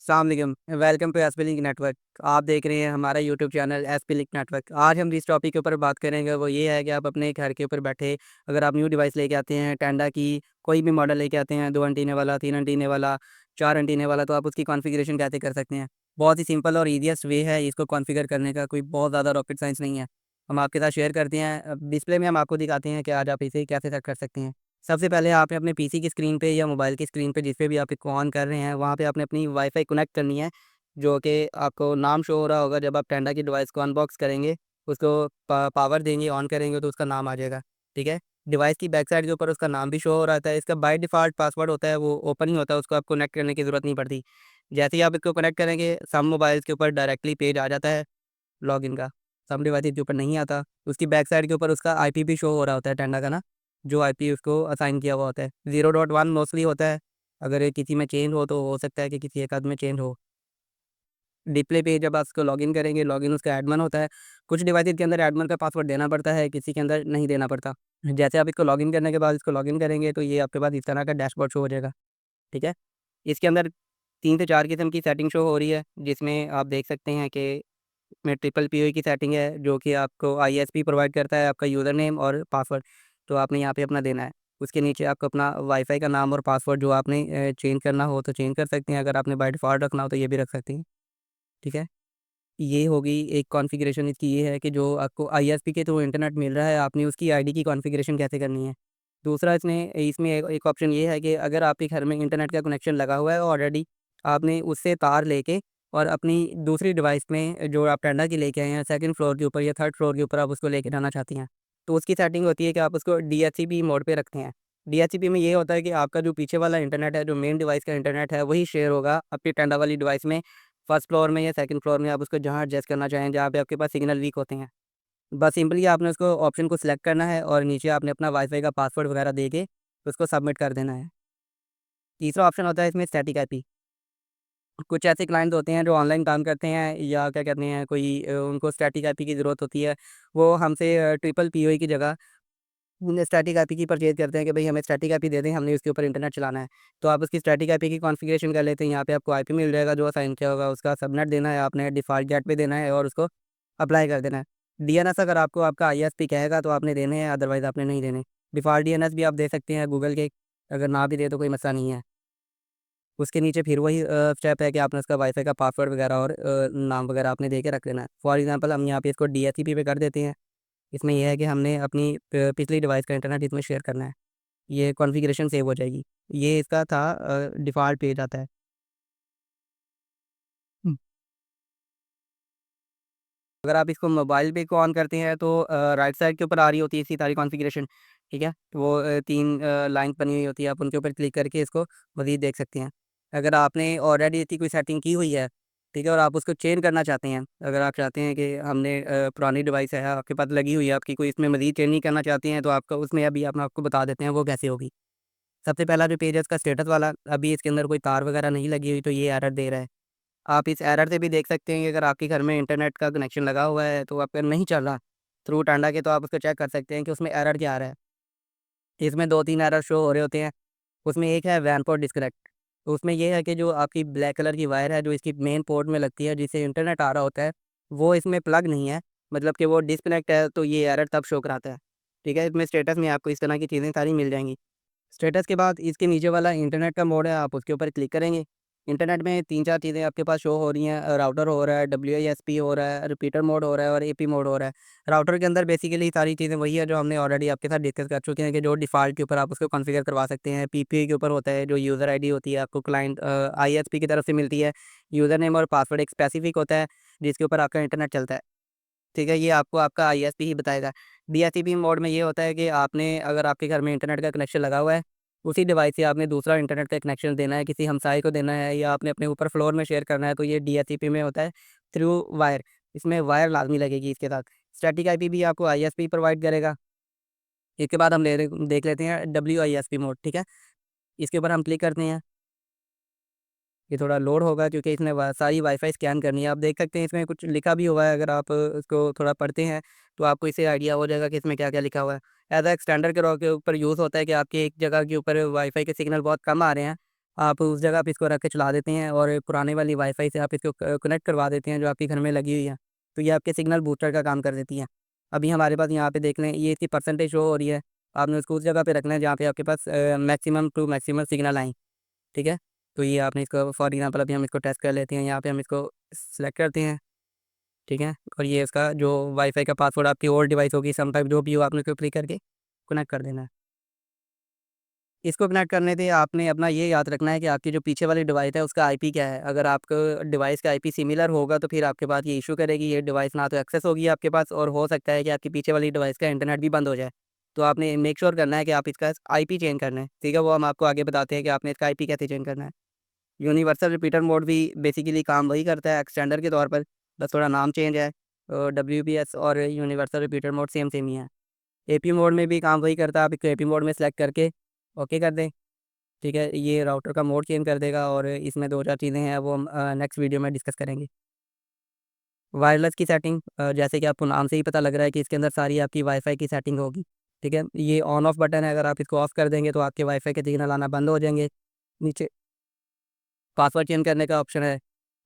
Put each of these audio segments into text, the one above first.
अस्सलाम वालेकुम। Welcome to SP link network. आप देख रहे हैं हमारा YouTube channel SP link network. आज हम जिस टॉपिक के ऊपर बात करेंगे वो ये है कि आप अपने घर के ऊपर बैठे अगर आप न्यू डिवाइस लेके आते हैं, टेंडा की कोई भी मॉडल लेके आते हैं, 2 एंटीने वाला, 3 एंटीने वाला, 4 एंटीने वाला, तो आप उसकी कॉन्फ़िगरेशन कैसे कर सकते हैं। बहुत ही सिंपल और ईज़ीएस्ट वे है इसको कॉन्फ़िगर करने का, कोई बहुत ज़्यादा रॉकेट साइंस नहीं है। हम आपके साथ शेयर करते हैं। डिस्प्ले में हम आपको दिखाते हैं कि आज आप इसे कैसे सेट कर सकते हैं। सबसे पहले आपने अपने पीसी की स्क्रीन पे या मोबाइल की स्क्रीन पे जिस पे भी आप इसको ऑन कर रहे हैं, वहाँ पे आपने अपनी वाईफ़ाई कनेक्ट करनी है, जो कि आपको नाम शो हो रहा होगा जब आप टेंडा की डिवाइस को अनबॉक्स करेंगे, उसको पावर देंगे, ऑन करेंगे तो उसका नाम आ जाएगा, ठीक है? डिवाइस की बैक साइड के ऊपर उसका नाम भी शो हो रहा था। इसका बाय डिफ़ॉल्ट पासवर्ड होता है, वो ओपन ही होता है, उसको आपको कनेक्ट करने की ज़रूरत नहीं पड़ती। जैसे ही आप इसको कनेक्ट करेंगे, सम मोबाइल्स के ऊपर डायरेक्टली पेज आ जाता है लॉगिन का, सम डिवाइसेज़ के ऊपर नहीं आता। उसकी बैक साइड के ऊपर उसका आईपी भी शो हो रहा होता है टेंडा का ना, जो आईपी उसको असाइन किया हुआ होता है। 0.1 मोस्टली होता है, अगर ये किसी में चेंज हो तो हो सकता है कि किसी एक आध में चेंज हो। डिस्प्ले पे जब आप उसको लॉगिन करेंगे, लॉगिन उसका एडमिन होता है। कुछ डिवाइसेज़ के अंदर एडमिन का पासवर्ड देना पड़ता है, किसी के अंदर नहीं देना पड़ता। जैसे आप इसको लॉगिन करने के बाद इसको लॉगिन करेंगे तो ये आपके पास इस तरह का डैशबोर्ड शो हो जाएगा, ठीक है? इसके अंदर 3 से 4 किस्म की सेटिंग शो हो रही है, जिसमें आप देख सकते हैं कि इसमें ट्रिपल पीओई की सेटिंग है, जो कि आपको आईएसपी प्रोवाइड करता है, आपका यूज़र नेम और पासवर्ड, तो आपने यहाँ पे अपना देना है। उसके नीचे आपको अपना वाईफ़ाई का नाम और पासवर्ड जो आपने चेंज करना हो तो चेंज कर सकते हैं, अगर आपने बाय डिफ़ॉल्ट रखना हो तो ये भी रख सकते हैं, ठीक है? ये हो गई एक कॉन्फ़िगरेशन इसकी ये है कि जो आपको आईएसपी के थ्रू इंटरनेट मिल रहा है, आपने उसकी आईडी की कॉन्फ़िगरेशन कैसे करनी है। दूसरा इसमें इसमें एक एक ऑप्शन ये है कि अगर आपके घर में इंटरनेट का कनेक्शन लगा हुआ है ऑलरेडी, आपने उससे तार लेके और अपनी दूसरी डिवाइस में जो आप टेंडा की लेके आए हैं, सेकंड फ्लोर के ऊपर या थर्ड फ्लोर के ऊपर आप उसको लेके जाना चाहती हैं, तो उसकी सेटिंग होती है कि आप उसको डीएचसीपी मोड पे रखते हैं। डीएचसीपी में ये होता है कि आपका जो पीछे वाला इंटरनेट है, जो मेन डिवाइस का इंटरनेट है, वही शेयर होगा आपकी टेंडा वाली डिवाइस में। फर्स्ट फ्लोर में या सेकंड फ्लोर में आप उसको जहाँ एडजस्ट करना चाहें, जहाँ पे आपके पास सिग्नल वीक होते हैं। बस सिंपली आपने उसको ऑप्शन को सिलेक्ट करना है और नीचे आपने अपना वाईफ़ाई का पासवर्ड वगैरह दे के उसको सबमिट कर देना है। तीसरा ऑप्शन होता है इसमें स्टैटिक आईपी। कुछ ऐसे क्लाइंट होते हैं जो ऑनलाइन काम करते हैं या क्या कहते हैं कोई उनको स्टैटिक आईपी की ज़रूरत होती है। वो हमसे ट्रिपल पीओई की जगह स्टैटिक आईपी की परचेज़ करते हैं कि भई हमें स्टैटिक आईपी दे दें, हमने उसके ऊपर इंटरनेट चलाना है। तो आप उसकी स्टैटिक आईपी की कॉन्फ़िगरेशन कर लेते हैं, यहाँ पे आपको आईपी मिल जाएगा जो असाइन किया होगा, उसका सबनेट देना है आपने, डिफ़ॉल्ट गेट पे देना है और उसको अप्लाई कर देना है। डीएनएस अगर आपको आपका आईएसपी कहेगा तो आपने देने हैं, अदरवाइज़ आपने नहीं देने। डिफ़ॉल्ट डीएनएस भी आप दे सकते हैं गूगल के, अगर ना भी दें तो कोई मसला नहीं है। उसके नीचे फिर वही स्टेप है कि आपने उसका वाईफ़ाई का पासवर्ड वगैरह और नाम वगैरह आपने दे के रख देना है। फॉर एग्ज़ाम्पल हम यहाँ पे इसको डीएचसीपी पे कर देते हैं। इसमें ये है कि हमने अपनी पिछली डिवाइस का इंटरनेट इसमें शेयर करना है। ये कॉन्फ़िगरेशन सेव हो जाएगी। ये इसका था डिफ़ॉल्ट पेज आता है। हुँ। अगर आप इसको मोबाइल पे को ऑन करते हैं तो राइट साइड के ऊपर आ रही होती है इसकी सारी कॉन्फ़िगरेशन, ठीक है? वो 3 लाइन्स बनी हुई होती है, आप उनके ऊपर क्लिक करके इसको मज़ीद देख सकते हैं। अगर आपने ऑलरेडी इसकी कोई सेटिंग की हुई है, ठीक है? और आप उसको चेंज करना चाहते हैं, अगर आप चाहते हैं कि हमने पुरानी डिवाइस है आपके पास लगी हुई है आपकी कोई इसमें मज़ीद चेंज नहीं करना चाहते हैं, तो आपका उसमें अभी हम आपको बता देते हैं वो कैसे होगी। सबसे पहला जो पेज है इसका स्टेटस वाला, अभी इसके अंदर कोई तार वगैरह नहीं लगी हुई तो ये एरर दे रहा है। आप इस एरर से भी देख सकते हैं कि अगर आपके घर में इंटरनेट का कनेक्शन लगा हुआ है तो आपका नहीं चल रहा थ्रू टांडा के, तो आप उसको चेक कर सकते हैं कि उसमें एरर क्या आ रहा है। इसमें 2-3 एरर शो हो रहे होते हैं। उसमें एक है वैन पोर्ट डिस्कनेक्ट। तो उसमें ये है कि जो आपकी ब्लैक कलर की वायर है जो इसकी मेन पोर्ट में लगती है जिससे इंटरनेट आ रहा होता है, वो इसमें प्लग नहीं है। मतलब कि वो डिस्कनेक्ट है तो ये एरर तब शो कराता है। ठीक है? इसमें स्टेटस में आपको इस तरह की चीज़ें सारी मिल जाएँगी। स्टेटस के बाद इसके नीचे वाला इंटरनेट का मोड है, आप उसके ऊपर क्लिक करेंगे। इंटरनेट में 3-4 चीज़ें आपके पास शो हो रही हैं, राउटर हो रहा है, डब्ल्यूआईएसपी हो रहा है, रिपीटर मोड हो रहा है और एपी मोड हो रहा है। राउटर के अंदर बेसिकली सारी चीज़ें वही है जो हमने ऑलरेडी आपके साथ डिस्कस कर चुके हैं कि जो डिफ़ॉल्ट के ऊपर आप उसको कॉन्फ़िगर करवा सकते हैं। पीपीई के ऊपर होता है जो यूज़र आईडी होती है आपको क्लाइंट आईएसपी की तरफ से मिलती है। यूज़र नेम और पासवर्ड एक स्पेसिफ़िक होता है जिसके ऊपर आपका इंटरनेट चलता है। ठीक है? ये आपको आपका आईएसपी ही बताएगा। डीएचसीपी मोड में ये होता है कि आपने अगर आपके घर में इंटरनेट का कनेक्शन लगा हुआ है, उसी डिवाइस से आपने दूसरा इंटरनेट का कनेक्शन देना है, किसी हमसाये को देना है या आपने अपने ऊपर फ्लोर में शेयर करना है, तो ये डीएचसीपी में होता है थ्रू वायर। इसमें वायर लाज़मी लगेगी इसके साथ। स्टैटिक आईपी भी आपको आईएसपी प्रोवाइड करेगा। इसके बाद हम देख लेते हैं डब्ल्यूआईएसपी मोड, ठीक है? इसके ऊपर हम क्लिक करते हैं। ये थोड़ा लोड होगा क्योंकि इसने सारी वाईफ़ाई स्कैन करनी है। आप देख सकते हैं इसमें कुछ लिखा भी हुआ है, अगर आप इसको थोड़ा पढ़ते हैं तो आपको इससे आइडिया हो जाएगा कि इसमें क्या-क्या लिखा हुआ है। एज़ अ एक्सटेंडर के ऊपर यूज़ होता है कि आपकी एक जगह के ऊपर वाईफ़ाई के सिग्नल बहुत कम आ रहे हैं, आप उस जगह पे इसको रख के चला देते हैं और पुराने वाली वाईफ़ाई से आप इसको कनेक्ट करवा देते हैं जो आपके घर में लगी हुई है, तो ये आपके सिग्नल बूस्टर का काम कर देती हैं। अभी हमारे पास यहाँ पे देख लें, ये इसकी परसेंटेज शो हो रही है। आपने उसको उस जगह पे रखना है जहाँ पे आपके पास मैक्सिमम टू मैक्सिमम सिग्नल आएँ, ठीक है? तो ये आपने इसको फॉर एग्ज़ाम्पल अभी हम इसको टेस्ट कर लेते हैं, यहाँ पे हम इसको सेलेक्ट करते हैं, ठीक है? और ये इसका जो वाईफ़ाई का पासवर्ड आपकी ओल्ड डिवाइस होगी, सम टाइप जो भी हो, आपने इसको क्लिक करके कनेक्ट कर देना है। इसको कनेक्ट करने से आपने अपना ये याद रखना है कि आपकी जो पीछे वाली डिवाइस है उसका आईपी क्या है। अगर आपको डिवाइस का आईपी सिमिलर होगा तो फिर आपके पास ये इशू करेगी, ये डिवाइस ना तो एक्सेस होगी आपके पास और हो सकता है कि आपकी पीछे वाली डिवाइस का इंटरनेट भी बंद हो जाए। तो आपने मेक श्योर करना है कि आप इसका आईपी चेंज करना है, ठीक है? वो हम आपको आगे बताते हैं कि आपने इसका आईपी कैसे चेंज करना है। यूनिवर्सल रिपीटर मोड भी बेसिकली काम वही करता है एक्सटेंडर के तौर पर, बस थोड़ा नाम चेंज है। डब्ल्यूपीएस और universal repeater mode same same ही है। एपी मोड में भी काम वही करता है, आप इसको एपी मोड में सेलेक्ट करके ओके कर दें, ठीक है? ये राउटर का मोड चेंज कर देगा और इसमें 2-4 चीज़ें हैं वो हम नेक्स्ट वीडियो में डिस्कस करेंगे। वायरलेस की सेटिंग, जैसे कि आपको नाम से ही पता लग रहा है कि इसके अंदर सारी आपकी वाईफ़ाई की सेटिंग होगी, ठीक है? ये ऑन ऑफ बटन है, अगर आप इसको ऑफ कर देंगे तो आपके वाईफ़ाई के सिग्नल आना बंद हो जाएँगे। नीचे पासवर्ड चेंज करने का ऑप्शन है,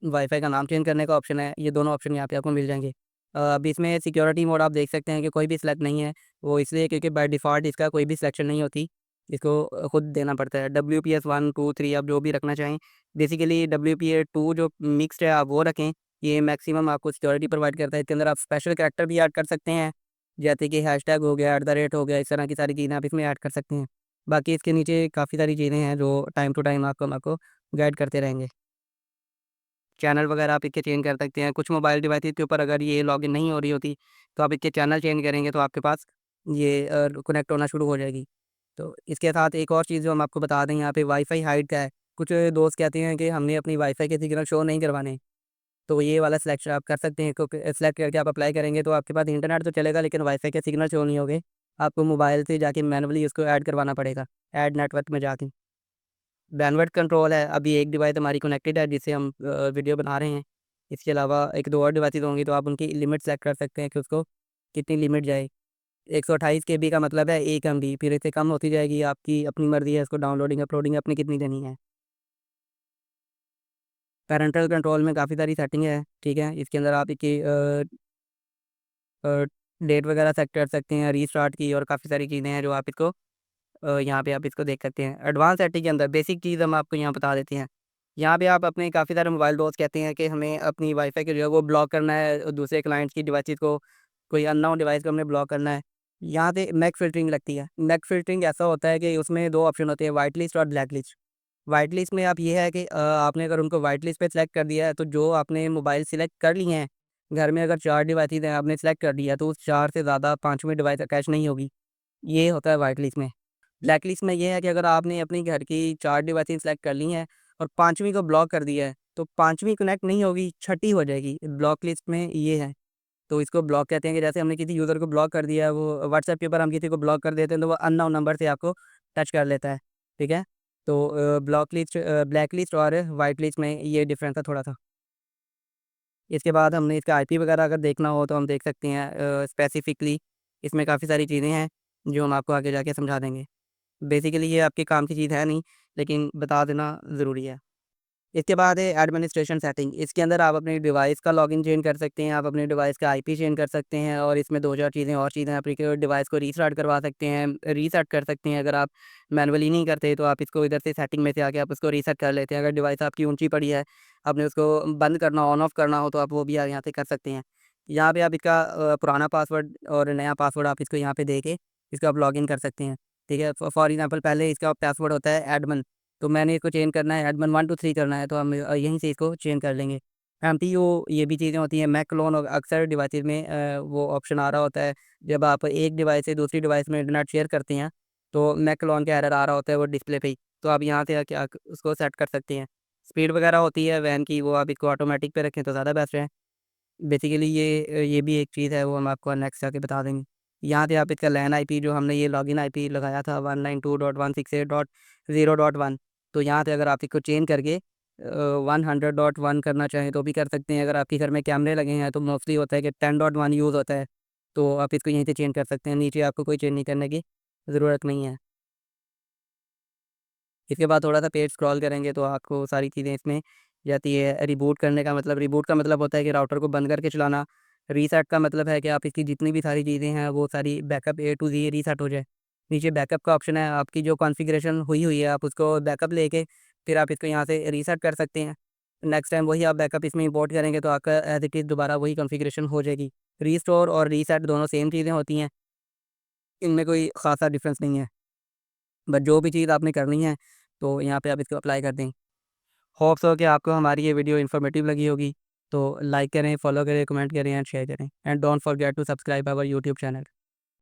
वाईफ़ाई का नाम चेंज करने का ऑप्शन है, ये दोनों ऑप्शन यहाँ पे आपको मिल जाएँगे। अभी इसमें सिक्योरिटी मोड आप देख सकते हैं कि कोई भी सिलेक्ट नहीं है, वो इसलिए क्योंकि बाय डिफ़ॉल्ट इसका कोई भी सिलेक्शन नहीं होती, इसको खुद देना पड़ता है। डब्ल्यूपीएस 1, 2, 3 आप जो भी रखना चाहें, बेसिकली डब्ल्यूपीए 2 जो मिक्स्ड है आप वो रखें, ये मैक्सिमम आपको सिक्योरिटी प्रोवाइड करता है। इसके अंदर आप स्पेशल कैरेक्टर भी ऐड कर सकते हैं, जैसे कि हैशटैग हो गया, @ हो गया, इस तरह की सारी चीज़ें आप इसमें ऐड कर सकते हैं। बाकी इसके नीचे काफ़ी सारी चीज़ें हैं जो टाइम टू टाइम आपको गाइड करते रहेंगे। चैनल वगैरह आप इसके चेंज कर सकते हैं। कुछ मोबाइल डिवाइसेज़ के ऊपर अगर ये लॉगिन नहीं हो रही होती, तो आप इसके चैनल चेंज करेंगे तो आपके पास ये कनेक्ट होना शुरू हो जाएगी। तो इसके साथ एक और चीज़ जो हम आपको बता दें, यहाँ पे वाईफ़ाई हाइड का है। कुछ दोस्त कहते हैं कि हमने अपनी वाईफ़ाई के सिग्नल शो नहीं करवाने, तो ये वाला सिलेक्शन आप कर सकते हैं, क्योंकि सेलेक्ट करके आप अप्लाई करेंगे तो आपके पास इंटरनेट तो चलेगा लेकिन वाईफ़ाई के सिग्नल शो नहीं होंगे। आपको मोबाइल से जाके मैनुअली उसको ऐड करवाना पड़ेगा, ऐड नेटवर्क में जाके। बैंडविड्थ कंट्रोल है, अभी एक डिवाइस हमारी कनेक्टेड है जिससे हम वीडियो बना रहे हैं। इसके अलावा 1-2 और डिवाइसेज़ होंगी तो आप उनकी लिमिट सेलेक्ट कर सकते हैं कि उसको कितनी लिमिट जाए। 128 केबी का मतलब है 1 एमबी, फिर इससे कम होती जाएगी, आपकी अपनी मर्ज़ी है इसको डाउनलोडिंग, अपलोडिंग अपनी कितनी देनी है। पैरेंटल कंट्रोल में काफ़ी सारी सेटिंग है, ठीक है? इसके अंदर आप इसकी अ, डेट वगैरह सेट कर सकते हैं, रीस्टार्ट की और काफ़ी सारी चीज़ें हैं जो आप इसको यहाँ पे आप इसको देख सकते हैं। एडवांस सेटिंग के अंदर बेसिक चीज़ हम आपको यहाँ बता देते हैं। यहाँ पे आप अपने काफ़ी सारे मोबाइल दोस्त कहते हैं कि हमें अपनी वाईफ़ाई को जो है वो ब्लॉक करना है, दूसरे क्लाइंट्स की डिवाइसेज़ को, कोई अननोन डिवाइस को हमने ब्लॉक करना है। यहाँ पे मैक फ़िल्टरिंग लगती है। मैक फ़िल्टरिंग ऐसा होता है कि उसमें 2 ऑप्शन होते हैं, व्हाइट लिस्ट और ब्लैक लिस्ट। व्हाइट लिस्ट में आप ये है कि आपने अगर उनको व्हाइट लिस्ट पे सेलेक्ट कर दिया है, तो जो आपने मोबाइल सेलेक्ट कर लिए हैं, घर में अगर 4 डिवाइसेज़ हैं, आपने सेलेक्ट कर लिया, तो उस 4 से ज़्यादा 5वीं डिवाइस अटैच नहीं होगी। ये होता है व्हाइट लिस्ट में। ब्लैक लिस्ट में ये है कि अगर आपने अपने घर की 4 डिवाइसेज़ सेलेक्ट कर ली हैं और 5वीं को ब्लॉक कर दिया है, तो 5वीं कनेक्ट नहीं होगी, छठी हो जाएगी। ब्लॉक लिस्ट में ये है। तो इसको ब्लॉक कहते हैं कि जैसे हमने किसी यूज़र को ब्लॉक कर दिया है, वो व्हाट्सएप के ऊपर हम किसी को ब्लॉक कर देते हैं, तो वो अननोन नंबर से आपको टच कर लेता है, ठीक है? तो ब्लैक लिस्ट और व्हाइट लिस्ट में ये डिफ़रेंस है थोड़ा-सा। इसके बाद हमने इसका आईपी वगैरह अगर देखना हो तो हम देख सकते हैं, स्पेसिफ़िकली इसमें काफ़ी सारी चीज़ें हैं, जो हम आपको आगे जाके समझा देंगे। बेसिकली ये आपके काम की चीज़ है नहीं, लेकिन बता देना ज़रूरी है। इसके बाद है एडमिनिस्ट्रेशन सेटिंग। इसके अंदर आप अपने डिवाइस का लॉगिन चेंज कर सकते हैं, आप अपने डिवाइस का आईपी चेंज कर सकते हैं और इसमें 2-4 चीज़ें और चीज़ें आपके डिवाइस को रीस्टार्ट करवा सकते हैं, रीसेट कर सकते हैं। अगर आप मैनुअली नहीं करते तो आप इसको इधर से सेटिंग में से आके आप उसको रीसेट कर लेते हैं। अगर डिवाइस आपकी ऊँची पड़ी है, आपने उसको बंद करना, ऑन ऑफ करना हो तो आप वो भी यहाँ से कर सकते हैं। यहाँ पे आप इसका पुराना पासवर्ड और नया पासवर्ड आप इसको यहाँ पे दे के इसको आप लॉगिन कर सकते हैं, ठीक है? फॉर एग्ज़ाम्पल पहले इसका पासवर्ड होता है एडमिन, तो मैंने इसको चेंज करना है, एडमिन 1 2 3 करना है, तो हम यहीं से इसको चेंज कर लेंगे। एमटीयू ये भी चीज़ें होती हैं, मैक क्लोन और अक्सर डिवाइसेज़ में वो ऑप्शन आ रहा होता है, जब आप एक डिवाइस से दूसरी डिवाइस में इंटरनेट शेयर करते हैं, तो मैक क्लोन का एरर आ रहा होता है वो डिस्प्ले पे ही, तो आप यहाँ से आके उसको सेट कर सकते हैं। स्पीड वगैरह होती है वैन की, वो आप इसको ऑटोमेटिक पे रखें तो ज़्यादा बेस्ट है। बेसिकली ये भी एक चीज़ है, वो हम आपको नेक्स्ट जाके बता देंगे। यहाँ पे आप इसका लैन आईपी जो हमने ये लॉगिन आईपी लगाया था 192.168.0.1, तो यहाँ पे अगर आप इसको चेंज करके 100.1 करना चाहें तो भी कर सकते हैं। अगर आपके घर में कैमरे लगे हैं तो मोस्टली होता है कि 10.1 यूज़ होता है, तो आप इसको यहीं से चेंज कर सकते हैं। नीचे आपको कोई चेंज नहीं करने की ज़रूरत नहीं है। इसके बाद थोड़ा सा पेज स्क्रॉल करेंगे तो आपको सारी चीज़ें इसमें जाती है। रिबूट करने का मतलब, रिबूट का मतलब होता है कि राउटर को बंद करके चलाना। रीसेट का मतलब है कि आप इसकी जितनी भी सारी चीज़ें हैं वो सारी backup A to Z reset हो जाए। नीचे बैकअप का ऑप्शन है, आपकी जो कॉन्फ़िगरेशन हुई हुई है आप उसको बैकअप लेके फिर आप इसको यहाँ से रीसेट कर सकते हैं। नेक्स्ट टाइम वही आप बैकअप इसमें इंपोर्ट करेंगे तो आपका एज़ इट इज़ दोबारा वही कॉन्फ़िगरेशन हो जाएगी। रीस्टोर और रीसेट दोनों सेम चीज़ें होती हैं, इनमें कोई ख़ासा डिफ़रेंस नहीं है। बट जो भी चीज़ आपने करनी है तो यहाँ पे आप इसको अप्लाई कर दें। होप्स हो कि आपको हमारी ये वीडियो इन्फॉर्मेटिव लगी होगी। तो लाइक करें, फॉलो करें, कमेंट करें एंड शेयर करें and don't forget to subscribe our YouTube channel.